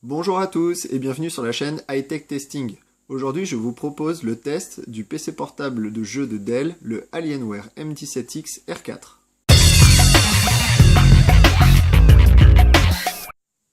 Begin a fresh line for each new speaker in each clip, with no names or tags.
Bonjour à tous et bienvenue sur la chaîne High-Tech Testing. Aujourd'hui je vous propose le test du PC portable de jeu de Dell, le Alienware M17X R4.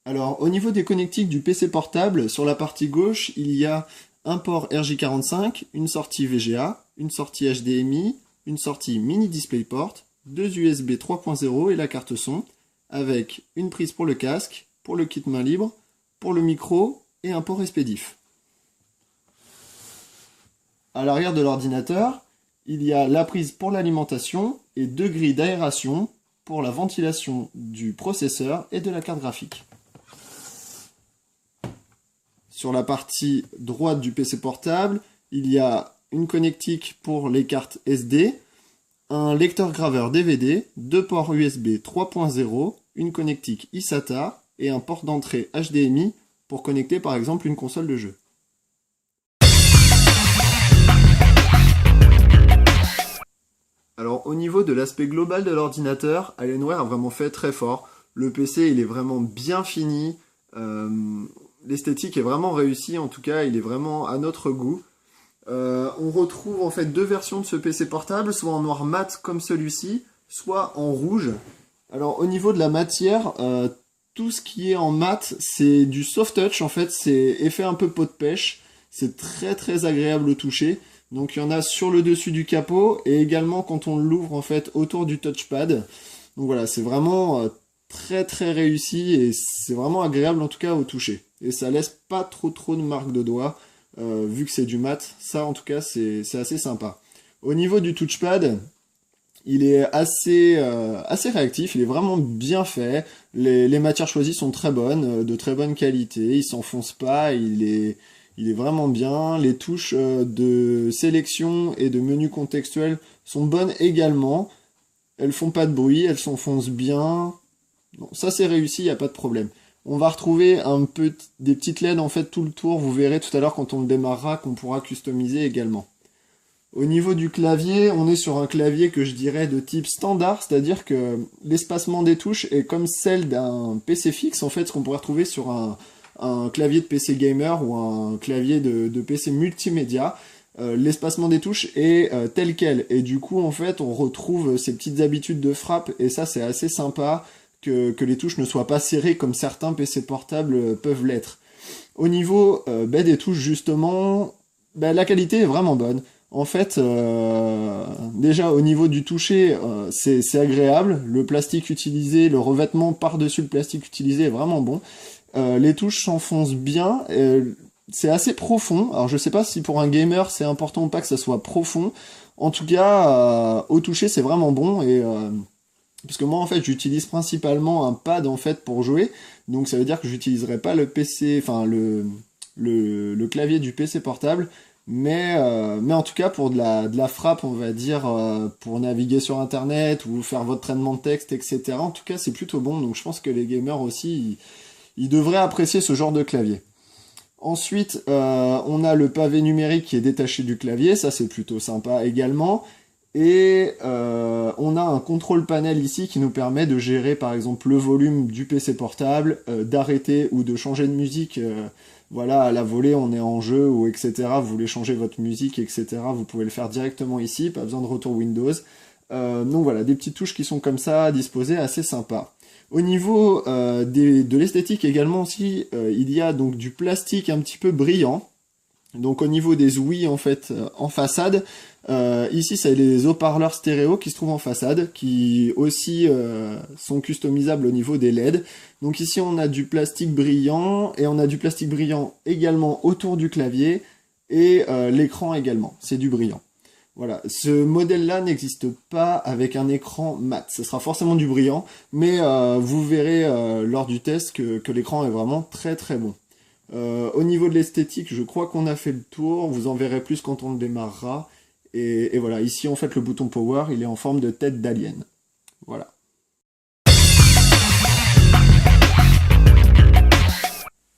Alors au niveau des connectiques du PC portable, sur la partie gauche il y a un port RJ45, une sortie VGA, une sortie HDMI, une sortie mini DisplayPort, deux USB 3.0 et la carte son, avec une prise pour le casque, pour le kit main libre, pour le micro et un port expédif. À l'arrière de l'ordinateur, il y a la prise pour l'alimentation et deux grilles d'aération pour la ventilation du processeur et de la carte graphique. Sur la partie droite du PC portable, il y a une connectique pour les cartes SD, un lecteur graveur DVD, deux ports USB 3.0, une connectique eSATA et un port d'entrée HDMI pour connecter par exemple une console de jeu. Alors au niveau de l'aspect global de l'ordinateur, Alienware a vraiment fait très fort. Le PC il est vraiment bien fini, l'esthétique est vraiment réussie, en tout cas il est vraiment à notre goût. On retrouve en fait deux versions de ce PC portable, soit en noir mat comme celui-ci, soit en rouge. Alors au niveau de la matière, tout ce qui est en mat, c'est du soft touch en fait, c'est effet un peu peau de pêche, c'est très agréable au toucher. Donc il y en a sur le dessus du capot et également quand on l'ouvre en fait autour du touchpad. Donc voilà, c'est vraiment très réussi et c'est vraiment agréable en tout cas au toucher. Et ça laisse pas trop de marques de doigts, vu que c'est du mat, ça en tout cas c'est assez sympa. Au niveau du touchpad, il est assez réactif, il est vraiment bien fait, les matières choisies sont très bonnes, de très bonne qualité, il s'enfonce pas, il est vraiment bien, les touches de sélection et de menu contextuel sont bonnes également, elles font pas de bruit, elles s'enfoncent bien, bon, ça c'est réussi, il n'y a pas de problème. On va retrouver des petites LED en fait tout le tour, vous verrez tout à l'heure quand on le démarrera qu'on pourra customiser également. Au niveau du clavier, on est sur un clavier que je dirais de type standard, c'est-à-dire que l'espacement des touches est comme celle d'un PC fixe, en fait, ce qu'on pourrait retrouver sur un clavier de PC gamer ou un clavier de PC multimédia. L'espacement des touches est tel quel, et du coup, en fait, on retrouve ces petites habitudes de frappe, et ça, c'est assez sympa que les touches ne soient pas serrées comme certains PC portables peuvent l'être. Au niveau des touches, justement, la qualité est vraiment bonne. En fait, déjà au niveau du toucher, c'est agréable. Le plastique utilisé, le revêtement par-dessus le plastique utilisé est vraiment bon. Les touches s'enfoncent bien. C'est assez profond. Alors je sais pas si pour un gamer c'est important ou pas que ça soit profond. En tout cas, au toucher c'est vraiment bon. Parce que moi en fait j'utilise principalement un pad en fait pour jouer. Donc ça veut dire que j'utiliserai pas le PC, enfin le clavier du PC portable. Mais en tout cas pour de la frappe, on va dire, pour naviguer sur internet ou faire votre traitement de texte, etc. En tout cas c'est plutôt bon, donc je pense que les gamers aussi, ils devraient apprécier ce genre de clavier. Ensuite, on a le pavé numérique qui est détaché du clavier, ça c'est plutôt sympa également. Et on a un contrôle panel ici qui nous permet de gérer par exemple le volume du PC portable, d'arrêter ou de changer de musique. Voilà, à la volée, on est en jeu ou etc. Vous voulez changer votre musique, etc. Vous pouvez le faire directement ici, pas besoin de retour Windows. Donc voilà, des petites touches qui sont comme ça, disposées, assez sympa. Au niveau de l'esthétique également aussi, il y a donc du plastique un petit peu brillant. Donc au niveau des ouïes en fait en façade, ici c'est les haut-parleurs stéréo qui se trouvent en façade, qui aussi sont customisables au niveau des LED. Donc ici on a du plastique brillant, et on a du plastique brillant également autour du clavier, et l'écran également, c'est du brillant. Voilà, ce modèle-là n'existe pas avec un écran mat, ce sera forcément du brillant, mais vous verrez lors du test que l'écran est vraiment très bon. Au niveau de l'esthétique, je crois qu'on a fait le tour, vous en verrez plus quand on le démarrera. Et voilà, ici en fait le bouton Power, il est en forme de tête d'alien. Voilà.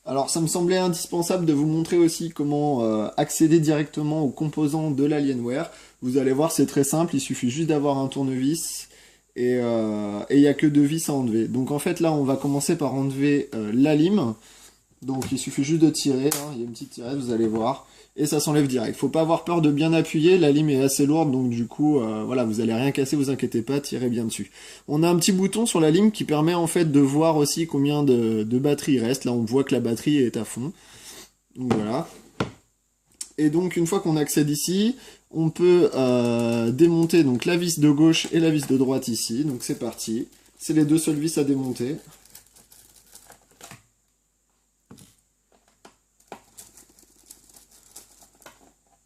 Alors ça me semblait indispensable de vous montrer aussi comment accéder directement aux composants de l'Alienware. Vous allez voir, c'est très simple, il suffit juste d'avoir un tournevis et il n'y a que deux vis à enlever. Donc en fait là on va commencer par enlever la lime. Donc il suffit juste de tirer, hein, il y a une petite tirette, vous allez voir, et ça s'enlève direct. Faut pas avoir peur de bien appuyer, la lime est assez lourde, donc du coup, voilà, vous allez rien casser, vous inquiétez pas, tirez bien dessus. On a un petit bouton sur la lime qui permet en fait de voir aussi combien de batterie il reste. Là, on voit que la batterie est à fond. Donc voilà. Et donc une fois qu'on accède ici, on peut démonter donc la vis de gauche et la vis de droite ici. Donc c'est parti. C'est les deux seules vis à démonter.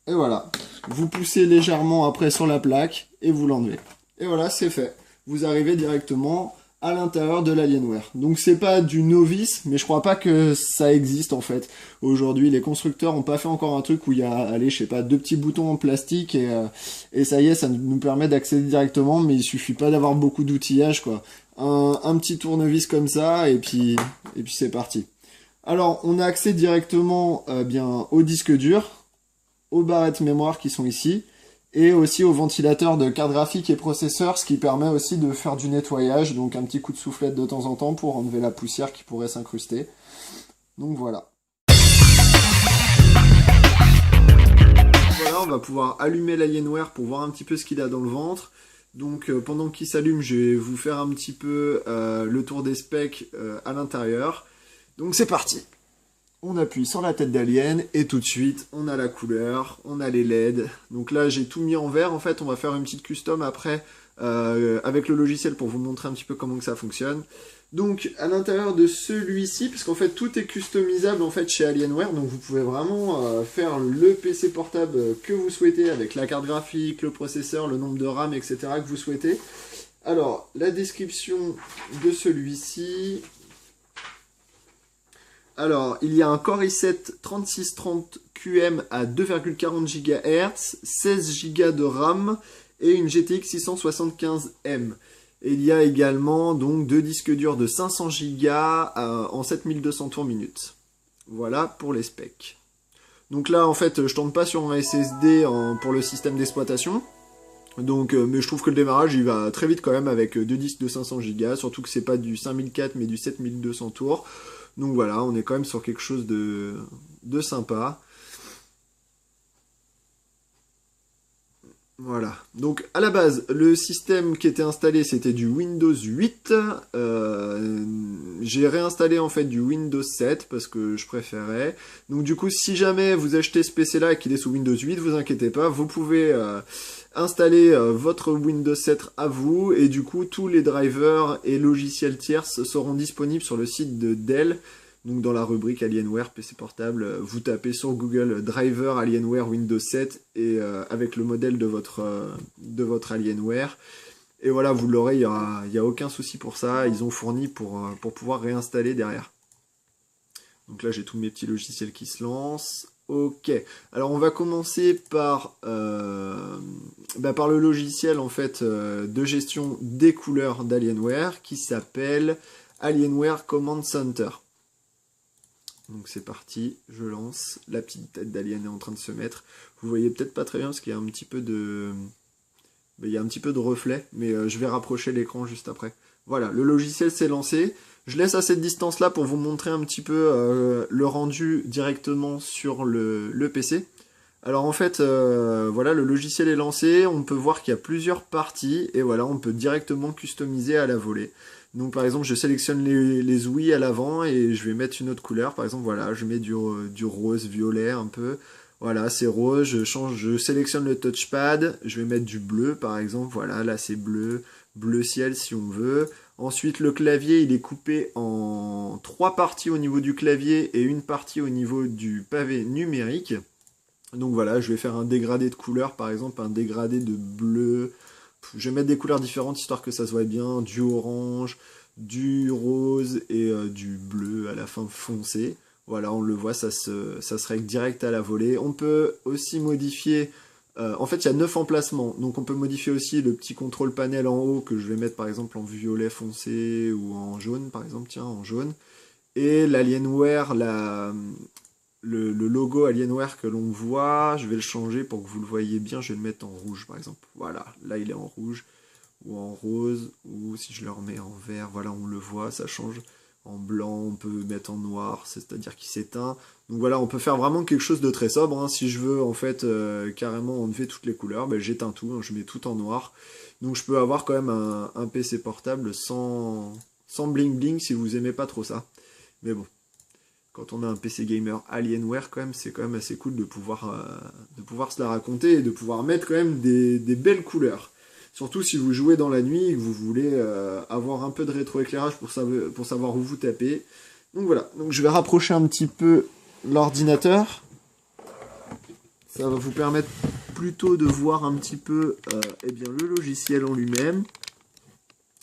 Et voilà. Vous poussez légèrement après sur la plaque et vous l'enlevez. Et voilà, c'est fait. Vous arrivez directement à l'intérieur de l'Alienware. Donc c'est pas du novice, mais je crois pas que ça existe en fait. Aujourd'hui, les constructeurs ont pas fait encore un truc où il y a, allez, je sais pas, deux petits boutons en plastique et ça y est, ça nous permet d'accéder directement, mais il suffit pas d'avoir beaucoup d'outillage quoi. Un petit tournevis comme ça et puis c'est parti. Alors, on a accès directement bien au disque dur, aux barrettes mémoire qui sont ici, et aussi au ventilateur de carte graphique et processeur, ce qui permet aussi de faire du nettoyage, donc un petit coup de soufflette de temps en temps pour enlever la poussière qui pourrait s'incruster. Donc voilà. Voilà, on va pouvoir allumer l'Alienware pour voir un petit peu ce qu'il a dans le ventre. Donc pendant qu'il s'allume, je vais vous faire un petit peu le tour des specs à l'intérieur. Donc c'est parti. On appuie sur la tête d'alien et tout de suite on a la couleur, on a les LED. Donc là j'ai tout mis en vert. En fait on va faire une petite custom après avec le logiciel pour vous montrer un petit peu comment que ça fonctionne. Donc à l'intérieur de celui-ci, parce qu'en fait tout est customisable en fait chez Alienware, donc vous pouvez vraiment faire le PC portable que vous souhaitez avec la carte graphique, le processeur, le nombre de RAM, etc. que vous souhaitez. Alors la description de celui-ci. Alors, il y a un Core i7 3630QM à 2,40 GHz, 16 Go de RAM et une GTX 675M. Et il y a également donc deux disques durs de 500 Go en 7200 tours minute. Voilà pour les specs. Donc là, en fait, je tourne pas sur un SSD pour le système d'exploitation. Donc, mais je trouve que le démarrage il va très vite quand même avec deux disques de 500 Go, surtout que c'est pas du 5004 mais du 7200 tours. Donc voilà, on est quand même sur quelque chose de sympa. Voilà. Donc à la base, le système qui était installé, c'était du Windows 8. J'ai réinstallé en fait du Windows 7 parce que je préférais. Donc du coup, si jamais vous achetez ce PC-là et qu'il est sous Windows 8, vous inquiétez pas, vous pouvez installer votre Windows 7 à vous. Et du coup, tous les drivers et logiciels tierces seront disponibles sur le site de Dell. Donc dans la rubrique Alienware PC portable, vous tapez sur Google Driver Alienware Windows 7 et avec le modèle de votre Alienware. Et voilà, vous l'aurez, il n'y a aucun souci pour ça. Ils ont fourni pour pouvoir réinstaller derrière. Donc là, j'ai tous mes petits logiciels qui se lancent. Ok, alors on va commencer par le logiciel en fait de gestion des couleurs d'Alienware qui s'appelle Alienware Command Center. Donc c'est parti, je lance, la petite tête d'alien est en train de se mettre. Vous voyez peut-être pas très bien parce qu'il y a un petit peu de... il y a un petit peu de reflet, mais je vais rapprocher l'écran juste après. Voilà, le logiciel s'est lancé. Je laisse à cette distance-là pour vous montrer un petit peu le rendu directement sur le PC. Alors en fait, voilà, le logiciel est lancé, on peut voir qu'il y a plusieurs parties, et voilà, on peut directement customiser à la volée. Donc par exemple, je sélectionne les ouïes à l'avant et je vais mettre une autre couleur. Par exemple, voilà, je mets du rose violet un peu. Voilà, c'est rose, je sélectionne le touchpad, je vais mettre du bleu par exemple. Voilà, là c'est bleu, bleu ciel si on veut. Ensuite, le clavier, il est coupé en 3 parties au niveau du clavier et une partie au niveau du pavé numérique. Donc voilà, je vais faire un dégradé de couleurs, par exemple un dégradé de bleu. Je vais mettre des couleurs différentes histoire que ça se voit bien, du orange, du rose et du bleu à la fin foncé. Voilà, on le voit, ça se règle direct à la volée. On peut aussi modifier, en fait il y a 9 emplacements, donc on peut modifier aussi le petit contrôle panel en haut que je vais mettre par exemple en violet foncé ou en jaune par exemple, tiens, en jaune. Et l'Alienware, le logo Alienware que l'on voit, je vais le changer pour que vous le voyez bien, je vais le mettre en rouge par exemple. Voilà, là il est en rouge ou en rose, ou si je le remets en vert, voilà on le voit, ça change. en blanc, on peut mettre en noir, c'est-à-dire qu'il s'éteint. Donc voilà, on peut faire vraiment quelque chose de très sobre, hein. Si je veux en fait carrément enlever toutes les couleurs, ben, j'éteins tout, hein, je mets tout en noir. Donc je peux avoir quand même un PC portable sans bling bling si vous aimez pas trop ça. Mais bon, quand on a un PC gamer Alienware quand même, c'est quand même assez cool de pouvoir se la raconter et de pouvoir mettre quand même des belles couleurs. Surtout si vous jouez dans la nuit et que vous voulez avoir un peu de rétroéclairage pour savoir où vous tapez. Donc voilà, donc je vais rapprocher un petit peu l'ordinateur. Ça va vous permettre plutôt de voir un petit peu eh bien, le logiciel en lui-même.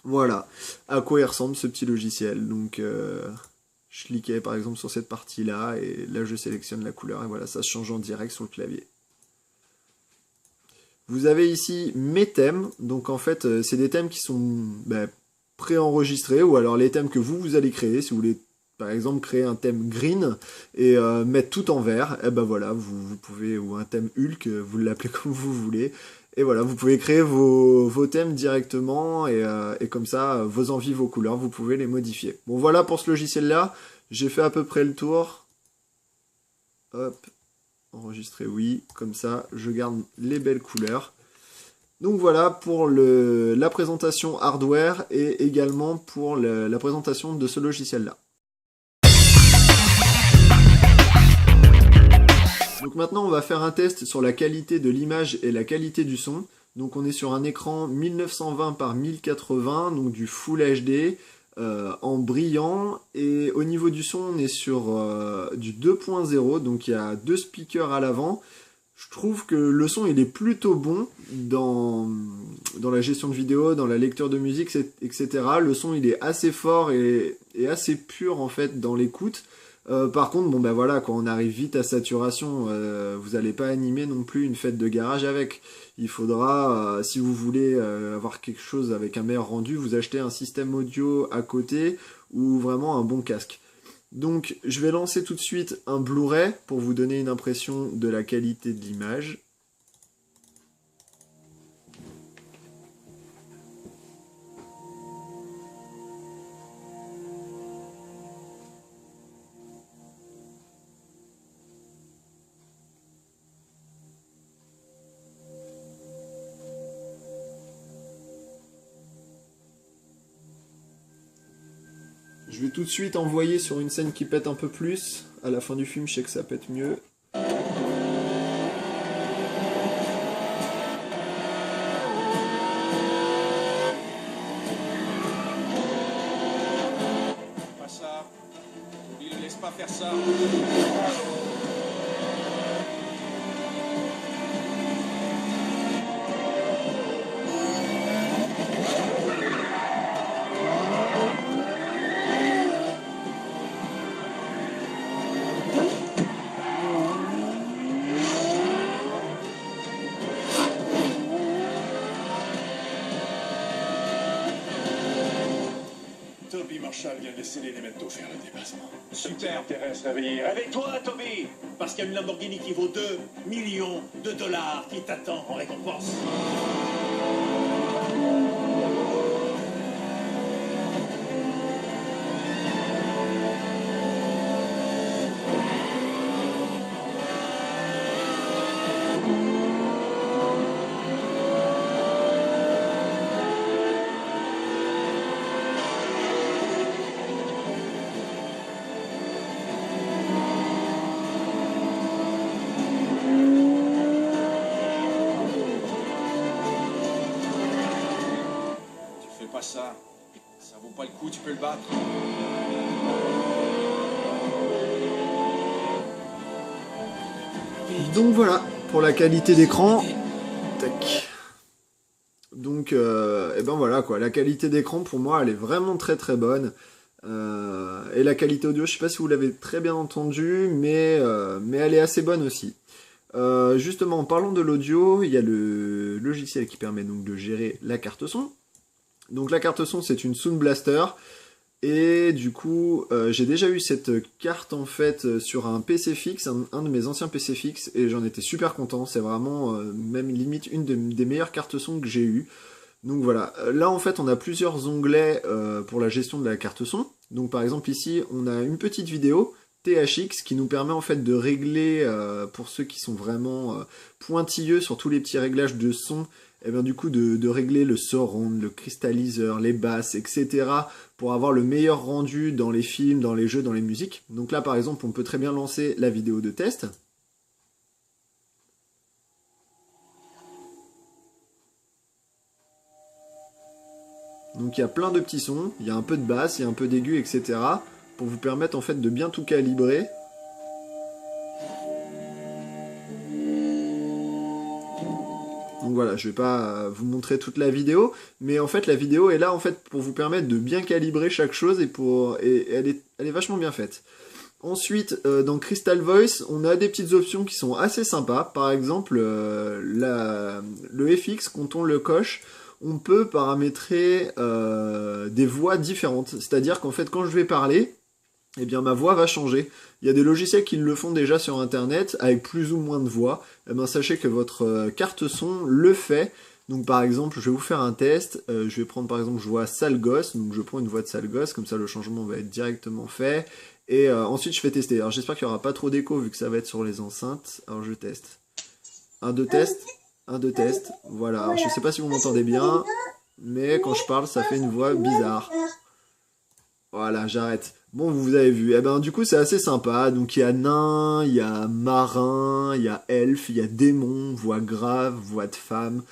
Voilà à quoi il ressemble ce petit logiciel. Donc je cliquais par exemple sur cette partie-là et là je sélectionne la couleur et voilà, ça se change en direct sur le clavier. Vous avez ici mes thèmes, donc en fait c'est des thèmes qui sont préenregistrés ou alors les thèmes que vous allez créer. Si vous voulez par exemple créer un thème green et mettre tout en vert, et ben voilà, vous pouvez, ou un thème Hulk, vous l'appelez comme vous voulez, et voilà, vous pouvez créer vos thèmes directement et comme ça, vos envies, vos couleurs, vous pouvez les modifier. Bon voilà pour ce logiciel-là, j'ai fait à peu près le tour. Hop. Enregistrer oui, comme ça je garde les belles couleurs. Donc voilà pour la présentation hardware et également pour la présentation de ce logiciel là. Donc maintenant on va faire un test sur la qualité de l'image et la qualité du son. Donc on est sur un écran 1920 par 1080, donc du Full HD. En brillant, et au niveau du son on est sur du 2.0, donc il y a 2 speakers à l'avant. Je trouve que le son il est plutôt bon dans la gestion de vidéo, dans la lecture de musique, etc. Le son il est assez fort et assez pur en fait dans l'écoute. Par contre, bon ben voilà, quand on arrive vite à saturation, vous n'allez pas animer non plus une fête de garage avec. Il faudra, si vous voulez avoir quelque chose avec un meilleur rendu, vous achetez un système audio à côté ou vraiment un bon casque. Donc je vais lancer tout de suite un Blu-ray pour vous donner une impression de la qualité de l'image. Je vais tout de suite envoyer sur une scène qui pète un peu plus. À la fin du film, je sais que ça pète mieux.
Pas ça. Il ne laisse pas faire ça.
Toby Marshall vient de laisser les métaux faire le dépassement.
Super.
Intérêt à se réveiller.
Réveille-toi, Toby. Parce qu'il y a une Lamborghini qui vaut 2 millions de dollars qui t'attend en récompense. Pas ça. Ça vaut pas le coup, tu peux le battre.
Donc voilà, pour la qualité d'écran. Tac. Donc, et ben voilà quoi, la qualité d'écran pour moi elle est vraiment très très bonne. Et la qualité audio, je sais pas si vous l'avez très bien entendu, mais elle est assez bonne aussi. Justement, en parlant de l'audio, il y a le logiciel qui permet donc de gérer la carte son. Donc la carte son c'est une Sound Blaster et du coup j'ai déjà eu cette carte en fait sur un PC fixe, un de mes anciens PC fixes et j'en étais super content, c'est vraiment même limite une des meilleures cartes son que j'ai eues. Donc voilà, là en fait on a plusieurs onglets pour la gestion de la carte son. Donc par exemple ici on a une petite vidéo THX qui nous permet en fait de régler, pour ceux qui sont vraiment pointilleux sur tous les petits réglages de son, et bien du coup de régler le surround, le cristalliseur, les basses, etc. pour avoir le meilleur rendu dans les films, dans les jeux, dans les musiques. Donc là par exemple on peut très bien lancer la vidéo de test. Donc il y a plein de petits sons, il y a un peu de basse, il y a un peu d'aigu, etc. pour vous permettre en fait de bien tout calibrer. Donc voilà, je vais pas vous montrer toute la vidéo, mais en fait la vidéo est là en fait pour vous permettre de bien calibrer chaque chose et elle est vachement bien faite. Ensuite, dans Crystal Voice, on a des petites options qui sont assez sympas. Par exemple, le FX, quand on le coche, on peut paramétrer des voix différentes. C'est-à-dire qu'en fait, quand je vais parler, eh bien ma voix va changer. Il y a des logiciels qui le font déjà sur Internet, avec plus ou moins de voix. Eh bien, sachez que votre carte son le fait. Donc par exemple, je vais vous faire un test. Je vais prendre par exemple, je vois sale gosse. Donc je prends une voix de sale gosse, comme ça le changement va être directement fait. Et ensuite, je fais tester. Alors j'espère qu'il n'y aura pas trop d'écho, vu que ça va être sur les enceintes. Alors je teste. 1, 2 tests. 1, 2 tests. Voilà. Alors, je sais pas si vous m'entendez bien, mais quand je parle, ça fait une voix bizarre. Voilà, j'arrête. Bon, vous avez vu. Eh ben, du coup, c'est assez sympa. Donc, il y a nain, il y a marin, il y a elfe, il y a démon, voix grave, voix de femme.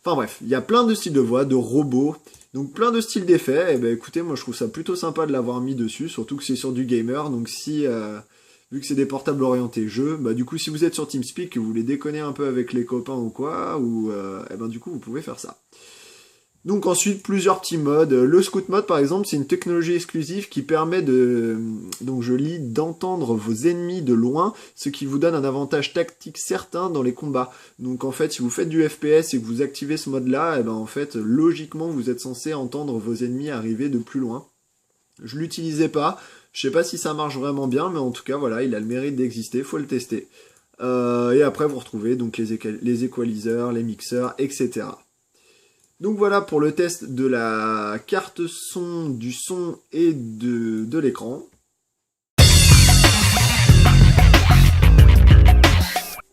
Enfin bref, il y a plein de styles de voix, de robots. Donc, plein de styles d'effets. Eh ben, écoutez, moi, je trouve ça plutôt sympa de l'avoir mis dessus. Surtout que c'est sur du gamer. Donc, si... vu que c'est des portables orientés jeux, bah du coup si vous êtes sur TeamSpeak, que vous voulez déconner un peu avec les copains ou quoi, ou eh ben du coup vous pouvez faire ça. Donc ensuite plusieurs petits modes. Le Scout Mode par exemple, c'est une technologie exclusive qui permet de, donc je lis, d'entendre vos ennemis de loin, ce qui vous donne un avantage tactique certain dans les combats. Donc en fait si vous faites du FPS et que vous activez ce mode là, eh ben en fait logiquement vous êtes censé entendre vos ennemis arriver de plus loin. Je l'utilisais pas. Je sais pas si ça marche vraiment bien, mais en tout cas, voilà, il a le mérite d'exister, faut le tester. Et après, vous retrouvez donc les équaliseurs, les mixeurs, etc. Donc voilà pour le test de la carte son, du son et de l'écran.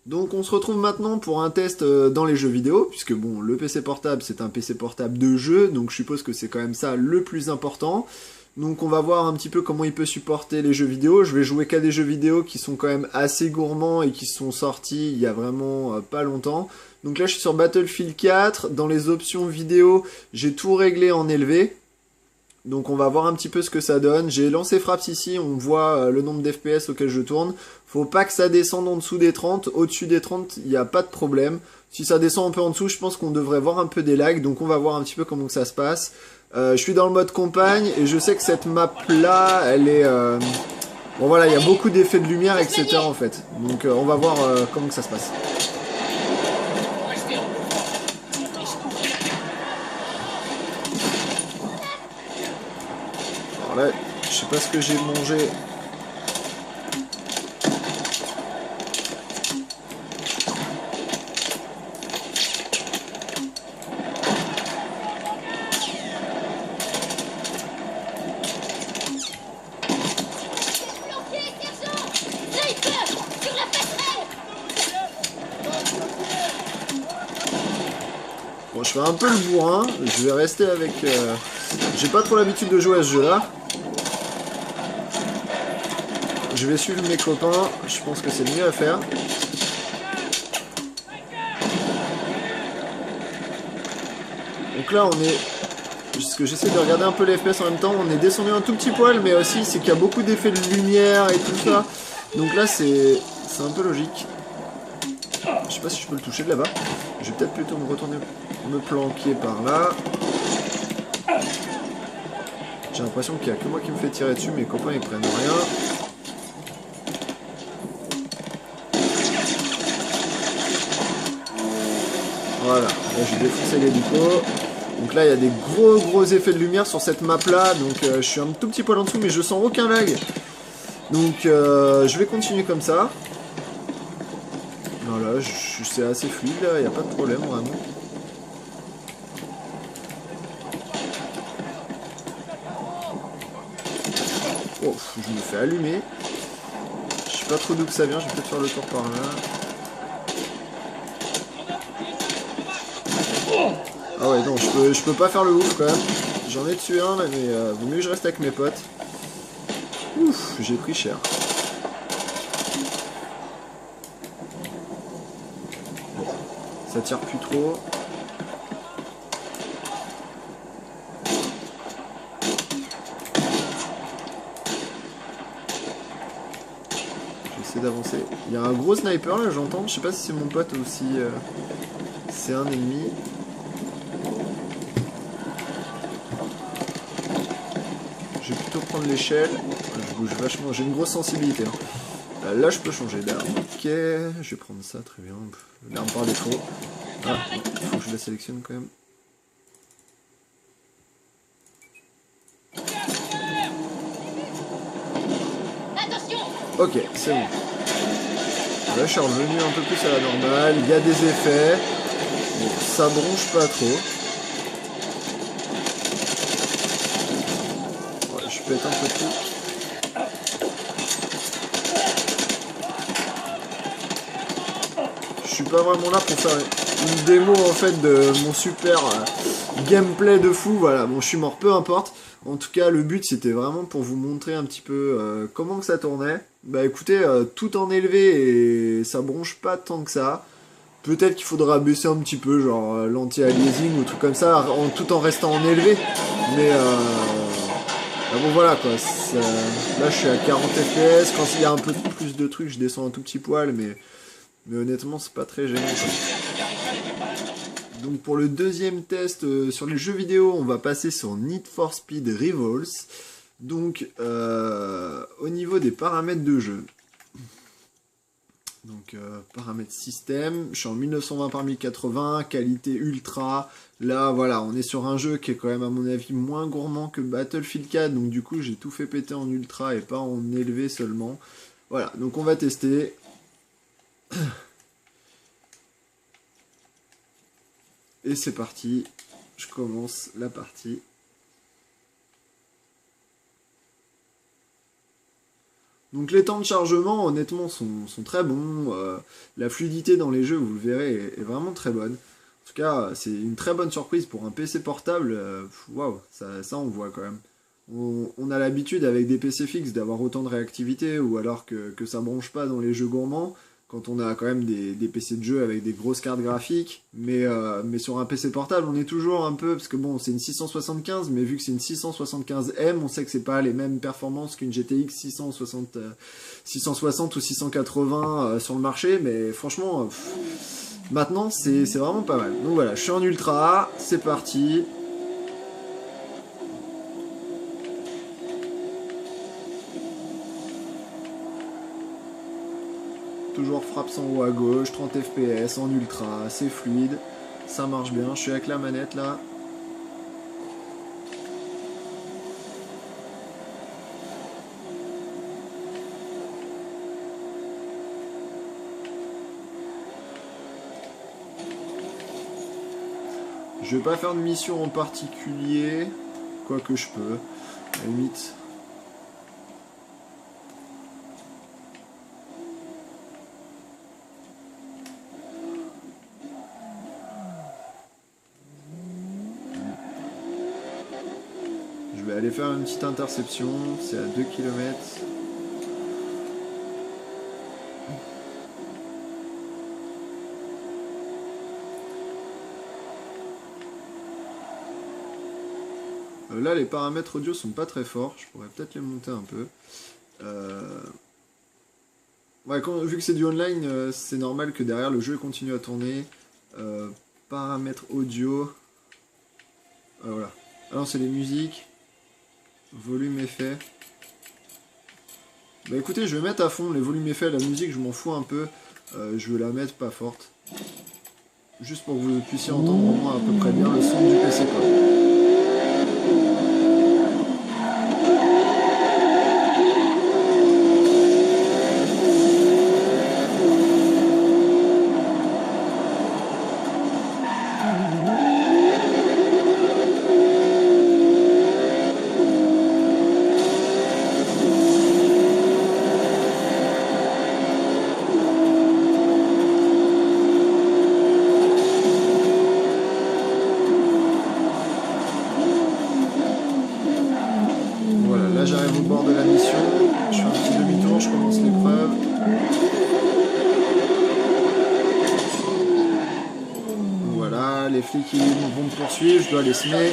Donc on se retrouve maintenant pour un test dans les jeux vidéo, puisque bon, le PC portable, c'est un PC portable de jeu, donc je suppose que c'est quand même ça le plus important. Donc on va voir un petit peu comment il peut supporter les jeux vidéo. Je vais jouer qu'à des jeux vidéo qui sont quand même assez gourmands et qui sont sortis il y a vraiment pas longtemps. Donc là je suis sur Battlefield 4. Dans les options vidéo, j'ai tout réglé en élevé. Donc on va voir un petit peu ce que ça donne. J'ai lancé Fraps ici, on voit le nombre d'FPS auquel je tourne. Faut pas que ça descende en dessous des 30. Au-dessus des 30, il n'y a pas de problème. Si ça descend un peu en dessous, je pense qu'on devrait voir un peu des lags. Donc on va voir un petit peu comment ça se passe. Je suis dans le mode campagne et je sais que cette map là, elle est... Bon voilà, il y a beaucoup d'effets de lumière, etc. en fait. Donc on va voir comment ça se passe. Alors là, je sais pas ce que j'ai mangé. Bon, je fais un peu le bourrin, je vais rester avec... J'ai pas trop l'habitude de jouer à ce jeu-là. Je vais suivre mes copains, je pense que c'est le mieux à faire. Donc là, on est... Parce que j'essaie de regarder un peu les FPS en même temps, on est descendu un tout petit poil, mais aussi c'est qu'il y a beaucoup d'effets de lumière et tout ça. Donc là, c'est un peu logique. Je sais pas si je peux le toucher de là-bas. Je vais peut-être plutôt me retourner, me planquer par là. J'ai l'impression qu'il n'y a que moi qui me fait tirer dessus, mes copains ils prennent rien. Voilà, là j'ai défoncé l'hélico. Donc là il y a des gros effets de lumière sur cette map là. Donc je suis un tout petit poil en dessous mais je sens aucun lag. Donc je vais continuer comme ça. Voilà, c'est assez fluide là, il n'y a pas de problème vraiment. Oh, je me fais allumer. Je sais pas trop d'où que ça vient, je vais peut-être faire le tour par là. Ah ouais, non, je peux pas faire le ouf quand même. J'en ai tué un là, mais vaut mieux que je reste avec mes potes. Ouf, j'ai pris cher. Bon, ça tire plus trop. J'essaie d'avancer. Il y a un gros sniper là, j'entends. Je sais pas si c'est mon pote ou si c'est un ennemi. Je vais plutôt prendre l'échelle. Je bouge vachement. J'ai une grosse sensibilité. Hein. Là, je peux changer d'arme. Ok, je vais prendre ça, très bien. L'arme par défaut. Ah, il faut que je la sélectionne quand même. Ok, c'est bon. Là, je suis revenu un peu plus à la normale. Il y a des effets. Bon, ça bronche pas trop. Ouais, je pète un peu tout. Je suis pas vraiment là pour faire une démo en fait de mon super gameplay de fou. Voilà, bon, je suis mort, peu importe. En tout cas, le but c'était vraiment pour vous montrer un petit peu comment que ça tournait. Bah écoutez, tout en élevé et ça bronche pas tant que ça. Peut-être qu'il faudra baisser un petit peu, genre l'anti-aliasing ou truc comme ça, tout en restant en élevé. Mais bah bon voilà quoi. Là je suis à 40 FPS. Quand il y a un peu plus de trucs, je descends un tout petit poil, mais honnêtement c'est pas très gênant quoi. Donc pour le deuxième test sur les jeux vidéo, on va passer sur Need for Speed Rivals. Donc au niveau des paramètres de jeu. Donc paramètres système, je suis en 1920 par 1080, qualité ultra. Là voilà, on est sur un jeu qui est quand même à mon avis moins gourmand que Battlefield 4. Donc du coup j'ai tout fait péter en ultra et pas en élevé seulement. Voilà, donc on va tester. Et c'est parti, je commence la partie. Donc les temps de chargement, honnêtement, sont très bons. La fluidité dans les jeux, vous le verrez, est vraiment très bonne. En tout cas, c'est une très bonne surprise pour un PC portable. Waouh, ça on voit quand même. On a l'habitude avec des PC fixes d'avoir autant de réactivité, ou alors que ça bronche pas dans les jeux gourmands, quand on a quand même des PC de jeu avec des grosses cartes graphiques. Mais sur un PC portable, on est toujours un peu... Parce que bon, c'est une 675, mais vu que c'est une 675M, on sait que c'est pas les mêmes performances qu'une GTX 660 ou 680 sur le marché. Mais franchement, maintenant, c'est vraiment pas mal. Donc voilà, je suis en ultra, c'est parti. Toujours frappe sans haut à gauche, 30 FPS en ultra, c'est fluide, ça marche bien, je suis avec la manette là. Je vais pas faire de mission en particulier, quoique je peux, à la limite. Je vais aller faire une petite interception, c'est à 2 km. Là, les paramètres audio sont pas très forts, je pourrais peut-être les monter un peu. Ouais, vu que c'est du online, c'est normal que derrière le jeu continue à tourner. Paramètres audio. Voilà. Alors, c'est les musiques. Volume effet. Bah écoutez, je vais mettre à fond les volumes effets, la musique, je m'en fous un peu. Je vais la mettre pas forte. Juste pour que vous puissiez entendre au moins à peu près bien le son du PC quoi. vont me poursuivre, je dois les semer.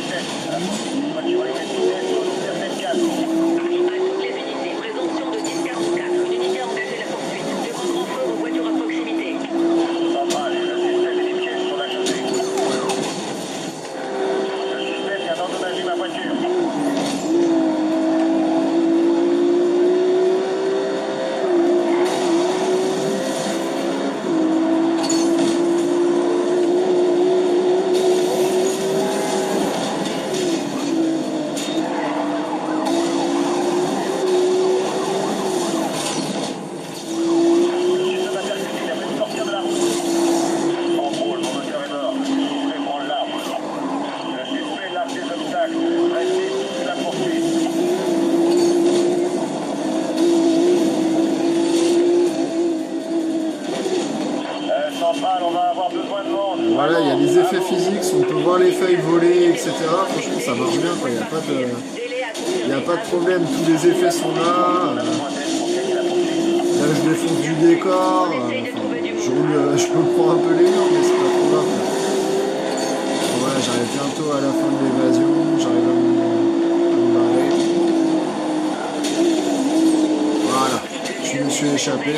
Voilà, il y a les effets physiques, on peut voir les feuilles voler, etc. Franchement, ça marche bien, quoi. Il n'y a pas de problème, tous les effets sont là. Là, je défonce du décor. Je me prends un peu les murs, mais c'est pas trop grave. Voilà, j'arrive bientôt à la fin de l'évasion, j'arrive à me barrer. Voilà, je me suis échappé.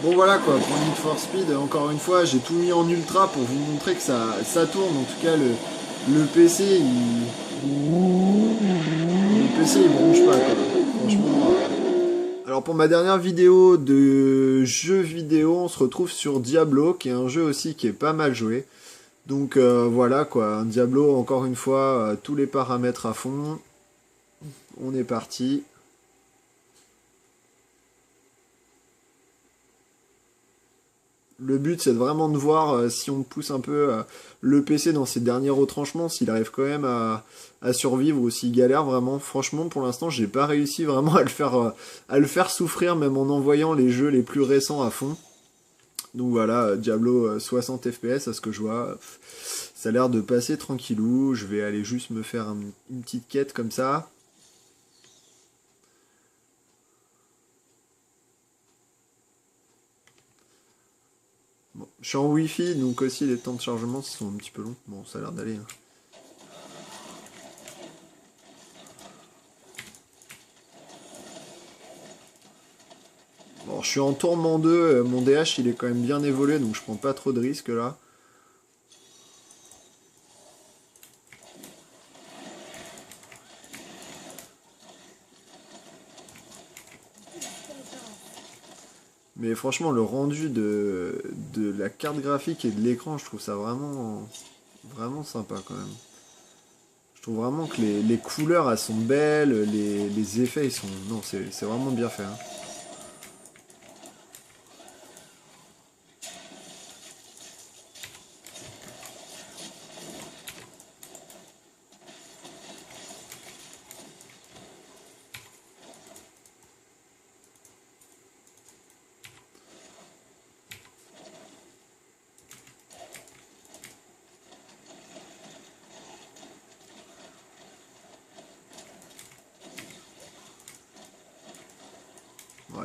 Bon voilà quoi, pour Need for Speed, encore une fois, j'ai tout mis en ultra pour vous montrer que ça tourne. En tout cas, le PC, le PC il bronche pas quoi. Franchement. Alors pour ma dernière vidéo de jeu vidéo, on se retrouve sur Diablo, qui est un jeu aussi qui est pas mal joué. Donc voilà quoi, un Diablo, encore une fois, tous les paramètres à fond. On est parti. Le but, c'est vraiment de voir si on pousse un peu le PC dans ses derniers retranchements, s'il arrive quand même à survivre ou s'il galère vraiment. Franchement, pour l'instant, j'ai pas réussi vraiment à le faire souffrir, même en envoyant les jeux les plus récents à fond. Donc voilà, Diablo 60 FPS, à ce que je vois. Ça a l'air de passer tranquillou. Je vais aller juste me faire une petite quête comme ça. Bon, je suis en Wi-Fi, donc aussi les temps de chargement sont un petit peu longs. Bon, ça a l'air d'aller. Hein. Bon, je suis en tourment 2, mon DH il est quand même bien évolué, donc je prends pas trop de risques là. Mais franchement, le rendu de la carte graphique et de l'écran, je trouve ça vraiment sympa quand même. Je trouve vraiment que les couleurs, elles sont belles, les effets, ils sont... Non, c'est vraiment bien fait. Hein.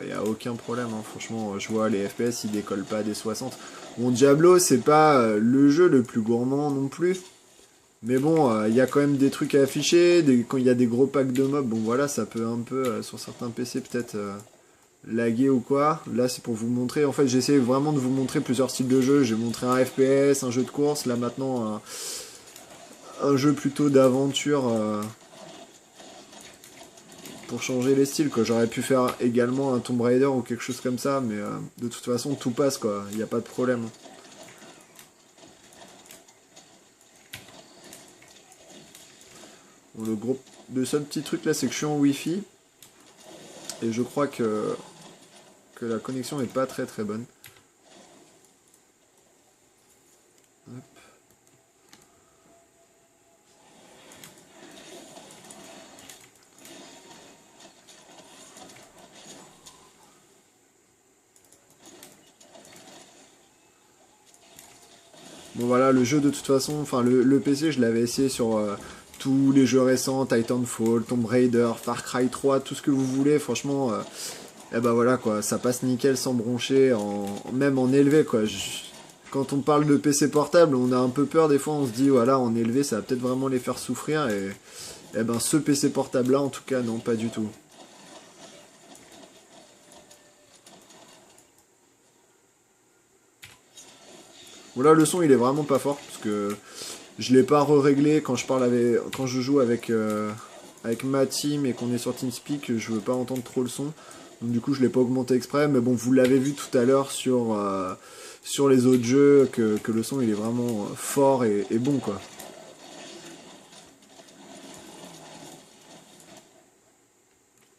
Il n'y a aucun problème, hein. Franchement, je vois les FPS, ils décollent pas des 60. Bon, Diablo, c'est pas le jeu le plus gourmand non plus. Mais bon, il y a quand même des trucs à afficher, quand il y a des gros packs de mobs, bon voilà, ça peut un peu, sur certains PC, peut-être laguer ou quoi. Là, c'est pour vous montrer, en fait, j'essaie vraiment de vous montrer plusieurs styles de jeu. J'ai montré un FPS, un jeu de course, là maintenant, un jeu plutôt d'aventure... pour changer les styles quoi. J'aurais pu faire également un Tomb Raider ou quelque chose comme ça, mais de toute façon tout passe quoi, il n'y a pas de problème. Bon, le seul petit truc là c'est que je suis en Wi-Fi et je crois que la connexion est pas très très bonne. Hop. Bon voilà, le jeu de toute façon, enfin le PC je l'avais essayé sur tous les jeux récents, Titanfall, Tomb Raider, Far Cry 3, tout ce que vous voulez, franchement, et bah voilà quoi, ça passe nickel sans broncher, même en élevé quoi. quand on parle de PC portable, on a un peu peur des fois, on se dit voilà, en élevé, ça va peut-être vraiment les faire souffrir, et ben ce PC portable là, en tout cas, non, pas du tout. Voilà, le son il est vraiment pas fort, parce que je l'ai pas réglé quand quand je joue avec ma team et qu'on est sur TeamSpeak, je veux pas entendre trop le son. Donc du coup je l'ai pas augmenté exprès, mais bon, vous l'avez vu tout à l'heure sur les autres jeux, que le son il est vraiment fort et bon quoi.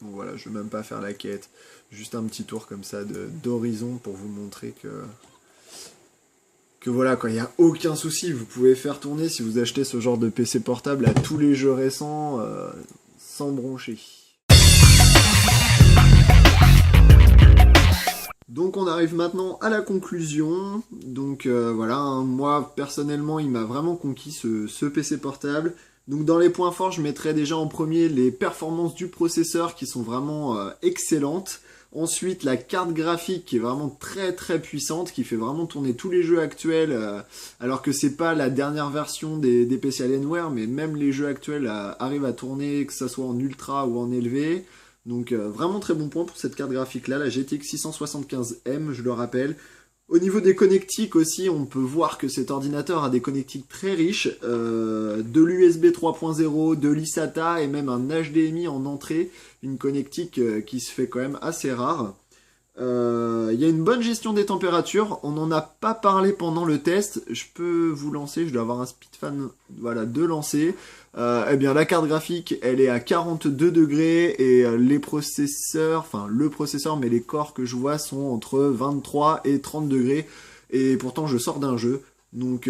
Bon voilà, je vais même pas faire la quête, juste un petit tour comme ça d'horizon pour vous montrer que voilà, quoi, il n'y a aucun souci, vous pouvez faire tourner si vous achetez ce genre de PC portable à tous les jeux récents sans broncher. Donc on arrive maintenant à la conclusion. Donc voilà, hein, moi personnellement il m'a vraiment conquis ce PC portable. Donc dans les points forts, je mettrais déjà en premier les performances du processeur qui sont vraiment excellentes. Ensuite, la carte graphique qui est vraiment très très puissante, qui fait vraiment tourner tous les jeux actuels, alors que c'est pas la dernière version des PC Alienware, mais même les jeux actuels arrivent à tourner, que ça soit en ultra ou en élevé. Donc vraiment très bon point pour cette carte graphique là, la GTX 675M, je le rappelle. Au niveau des connectiques aussi, on peut voir que cet ordinateur a des connectiques très riches, de l'USB 3.0, de l'eSATA et même un HDMI en entrée, une connectique qui se fait quand même assez rare. Il y a une bonne gestion des températures, on n'en a pas parlé pendant le test, je peux vous lancer, je dois avoir un speedfan voilà, de lancer. Eh bien la carte graphique elle est à 42 degrés et les processeurs, enfin le processeur mais les corps que je vois sont entre 23 et 30 degrés et pourtant je sors d'un jeu. Donc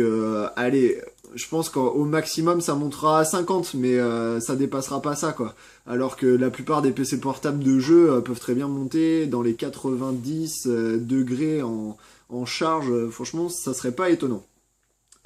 allez, je pense qu'au maximum ça montera à 50 mais ça dépassera pas ça quoi. Alors que la plupart des PC portables de jeu peuvent très bien monter dans les 90 degrés en charge, franchement ça serait pas étonnant.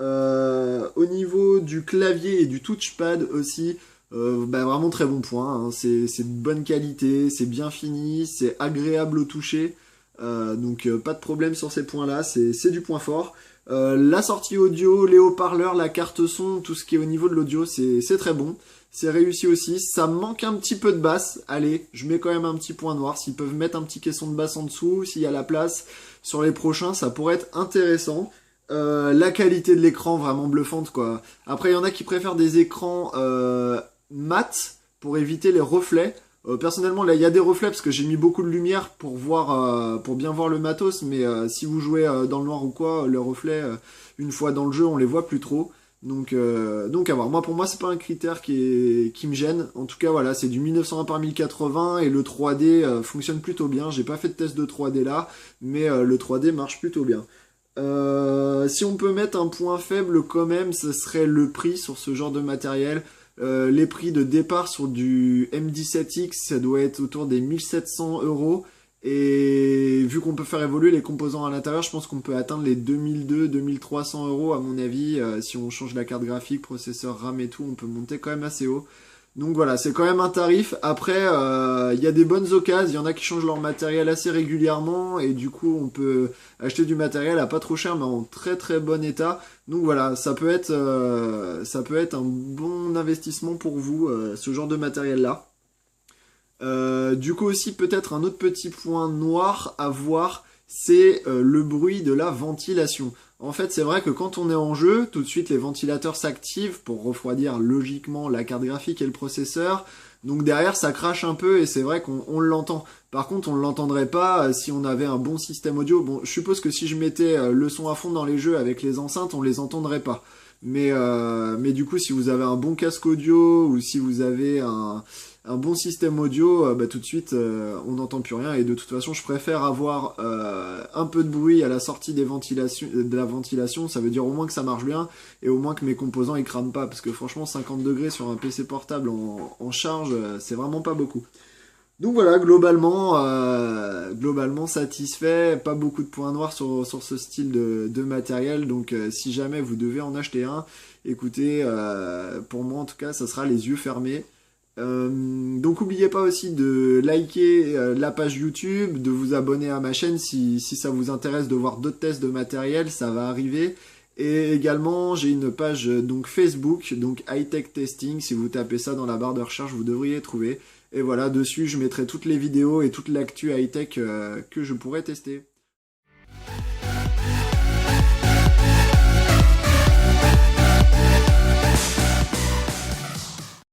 Au niveau du clavier et du touchpad aussi, bah vraiment très bon point, hein. C'est de bonne qualité, c'est bien fini, c'est agréable au toucher, donc pas de problème sur ces points-là, c'est du point fort. La sortie audio, les haut-parleurs, la carte son, tout ce qui est au niveau de l'audio, c'est très bon. C'est réussi aussi, ça manque un petit peu de basse, allez, je mets quand même un petit point noir, s'ils peuvent mettre un petit caisson de basse en dessous, s'il y a la place, sur les prochains, ça pourrait être intéressant. La qualité de l'écran vraiment bluffante quoi. Après il y en a qui préfèrent des écrans mat pour éviter les reflets. Personnellement là il y a des reflets parce que j'ai mis beaucoup de lumière pour voir pour bien voir le matos, mais si vous jouez dans le noir ou quoi, les reflets une fois dans le jeu on les voit plus trop. Donc à voir. Moi pour moi c'est pas un critère qui me gêne. En tout cas voilà, c'est du 1920 par 1080 et le 3D fonctionne plutôt bien. J'ai pas fait de test de 3D là, mais le 3D marche plutôt bien. Si on peut mettre un point faible quand même, ce serait le prix sur ce genre de matériel. Les prix de départ sur du M17X, ça doit être autour des 1700 €. Et vu qu'on peut faire évoluer les composants à l'intérieur, je pense qu'on peut atteindre les 2200-2300 € à mon avis. Si on change la carte graphique, processeur, RAM et tout, on peut monter quand même assez haut. Donc voilà, c'est quand même un tarif. Après, il y a des bonnes occasions, il y en a qui changent leur matériel assez régulièrement et du coup, on peut acheter du matériel à pas trop cher mais en très très bon état. Donc voilà, ça peut être un bon investissement pour vous, ce genre de matériel-là. Du coup aussi, peut-être un autre petit point noir à voir, c'est le bruit de la ventilation. En fait, c'est vrai que quand on est en jeu, tout de suite les ventilateurs s'activent pour refroidir logiquement la carte graphique et le processeur. Donc derrière, ça crache un peu et c'est vrai qu'on l'entend. Par contre, on ne l'entendrait pas si on avait un bon système audio. Bon, je suppose que si je mettais le son à fond dans les jeux avec les enceintes, on les entendrait pas. Mais du coup, si vous avez un bon casque audio ou si vous avez un bon système audio, bah, tout de suite on n'entend plus rien et de toute façon je préfère avoir un peu de bruit à la sortie de la ventilation, ça veut dire au moins que ça marche bien et au moins que mes composants ils crament pas parce que franchement 50 degrés sur un PC portable en charge c'est vraiment pas beaucoup. Donc voilà, globalement satisfait, pas beaucoup de points noirs sur ce style de matériel, donc si jamais vous devez en acheter un, écoutez, pour moi en tout cas ça sera les yeux fermés. Donc n'oubliez pas aussi de liker la page YouTube, de vous abonner à ma chaîne si ça vous intéresse de voir d'autres tests de matériel, ça va arriver. Et également j'ai une page donc Facebook, donc High Tech Testing, si vous tapez ça dans la barre de recherche vous devriez trouver. Et voilà, dessus je mettrai toutes les vidéos et toute l'actu high tech que je pourrais tester.